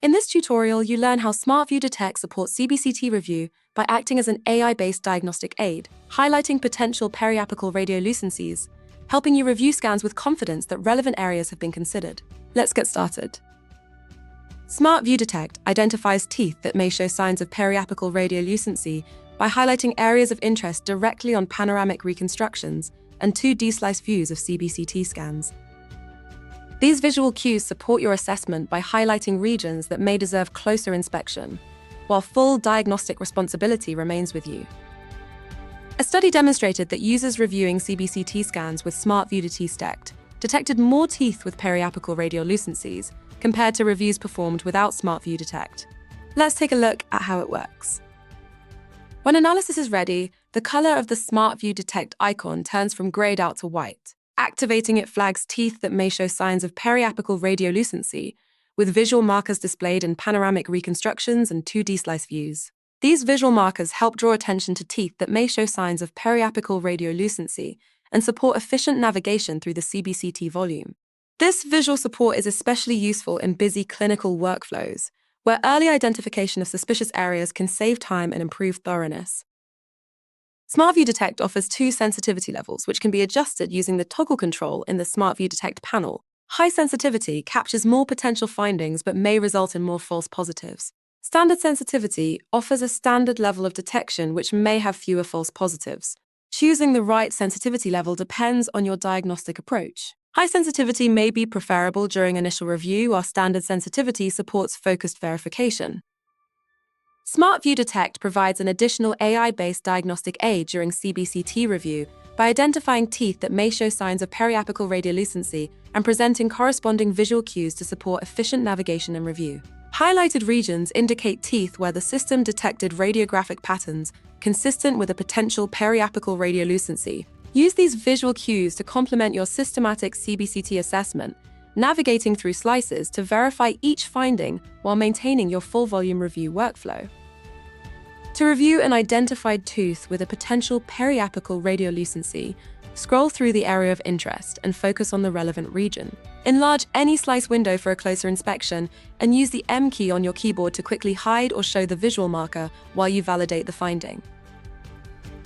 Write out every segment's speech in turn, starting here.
In this tutorial, you learn how SmartView Detect supports CBCT review by acting as an AI-based diagnostic aid, highlighting potential periapical radiolucencies, helping you review scans with confidence that relevant areas have been considered. Let's get started. SmartView Detect identifies teeth that may show signs of periapical radiolucency by highlighting areas of interest directly on panoramic reconstructions and 2D slice views of CBCT scans. These visual cues support your assessment by highlighting regions that may deserve closer inspection, while full diagnostic responsibility remains with you. A study demonstrated that users reviewing CBCT scans with SmartView Detect detected more teeth with periapical radiolucencies compared to reviews performed without SmartView Detect. Let's take a look at how it works. When analysis is ready, the color of the SmartView Detect icon turns from grayed out to white. Activating it flags teeth that may show signs of periapical radiolucency, with visual markers displayed in panoramic reconstructions and 2D slice views. These visual markers help draw attention to teeth that may show signs of periapical radiolucency and support efficient navigation through the CBCT volume. This visual support is especially useful in busy clinical workflows, where early identification of suspicious areas can save time and improve thoroughness. SmartView Detect offers two sensitivity levels, which can be adjusted using the toggle control in the SmartView Detect panel. High sensitivity captures more potential findings but may result in more false positives. Standard sensitivity offers a standard level of detection which may have fewer false positives. Choosing the right sensitivity level depends on your diagnostic approach. High sensitivity may be preferable during initial review, while standard sensitivity supports focused verification. SmartView Detect provides an additional AI-based diagnostic aid during CBCT review by identifying teeth that may show signs of periapical radiolucency and presenting corresponding visual cues to support efficient navigation and review. Highlighted regions indicate teeth where the system detected radiographic patterns consistent with a potential periapical radiolucency. Use these visual cues to complement your systematic CBCT assessment, navigating through slices to verify each finding while maintaining your full-volume review workflow. To review an identified tooth with a potential periapical radiolucency, scroll through the area of interest and focus on the relevant region. Enlarge any slice window for a closer inspection and use the M key on your keyboard to quickly hide or show the visual marker while you validate the finding.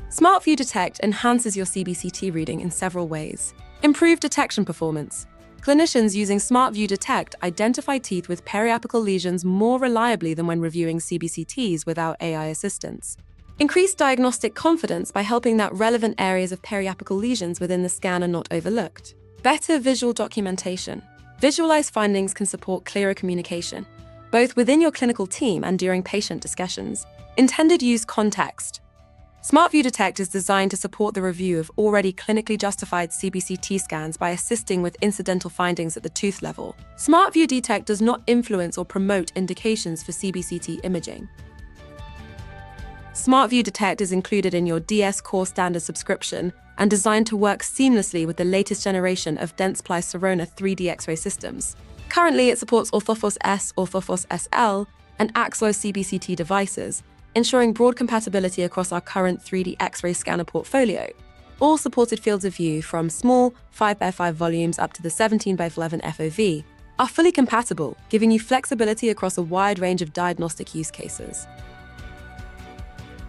SmartView Detect enhances your CBCT reading in several ways. Improved detection performance. Clinicians using SmartView Detect identify teeth with periapical lesions more reliably than when reviewing CBCTs without AI assistance. Increased diagnostic confidence by helping that relevant areas of periapical lesions within the scan are not overlooked. Better visual documentation. Visualized findings can support clearer communication, both within your clinical team and during patient discussions. Intended use context. SmartView Detect is designed to support the review of already clinically justified CBCT scans by assisting with incidental findings at the tooth level. SmartView Detect does not influence or promote indications for CBCT imaging. SmartView Detect is included in your DS Core Standard subscription and designed to work seamlessly with the latest generation of Dentsply Sirona 3D X-ray systems. Currently, it supports Orthofos S, Orthofos SL, and Axlo CBCT devices, ensuring broad compatibility across our current 3D X-ray scanner portfolio. All supported fields of view, from small 5x5 volumes up to the 17x11 FOV, are fully compatible, giving you flexibility across a wide range of diagnostic use cases.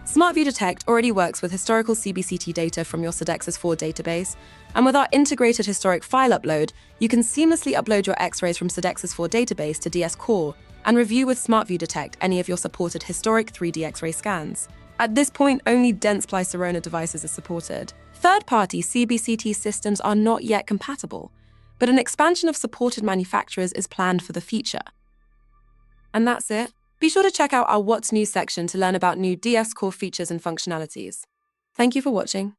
SmartView Detect already works with historical CBCT data from your Sodexis 4 database, and with our integrated historic file upload, you can seamlessly upload your X-rays from Sodexis 4 database to DS Core and review with SmartView Detect any of your supported historic 3D X-ray scans. At this point, only Dentsply Sirona devices are supported. Third-party CBCT systems are not yet compatible, but an expansion of supported manufacturers is planned for the future. And that's it. Be sure to check out our What's New section to learn about new DS Core features and functionalities. Thank you for watching.